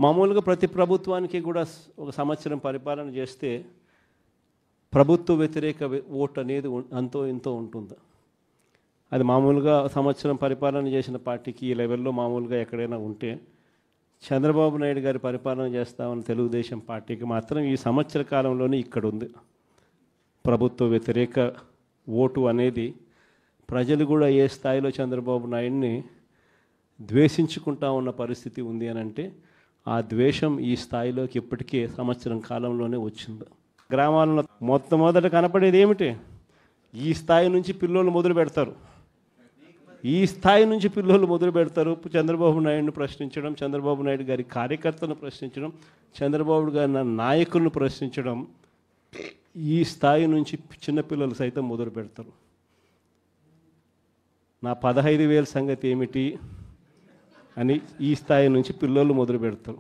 మామూలుగా ప్రతి ప్రభుత్వానికి కూడా ఒక సంవత్సరం పరిపాలన చేస్తే ప్రభుత్వ వ్యతిరేక ఓటు అనేది అంతో ఇంతో ఉంటుంది. అది మామూలుగా సంవత్సరం పరిపాలన చేసిన పార్టీకి ఈ లెవెల్లో మామూలుగా ఎక్కడైనా ఉంటే, చంద్రబాబు నాయుడు గారి పరిపాలన చేస్తామని తెలుగుదేశం పార్టీకి మాత్రం ఈ సంవత్సర కాలంలోనే ఇక్కడ ఉంది. ప్రభుత్వ వ్యతిరేక ఓటు అనేది ప్రజలు కూడా ఏ స్థాయిలో చంద్రబాబు నాయుడిని ద్వేషించుకుంటా ఉన్న పరిస్థితి ఉంది అని అంటే, ఆ ద్వేషం ఈ స్థాయిలోకి ఇప్పటికే సంవత్సరం కాలంలోనే వచ్చింది. గ్రామాల్లో మొట్టమొదట కనపడేది ఏమిటి? ఈ స్థాయి నుంచి పిల్లోళ్ళు మొదలు పెడతారు. ఈ స్థాయి నుంచి పిల్లోళ్ళు మొదలు పెడతారు. చంద్రబాబు నాయుడిని ప్రశ్నించడం, చంద్రబాబు నాయుడు గారి కార్యకర్తలను ప్రశ్నించడం, చంద్రబాబు గారి నాయకులను ప్రశ్నించడం, ఈ స్థాయి నుంచి చిన్నపిల్లలు సైతం మొదలు పెడతారు. నా 15,000 సంగతి ఏమిటి అని ఈ స్థాయి నుంచి పిల్లోళ్ళు మొదలు పెడతారు.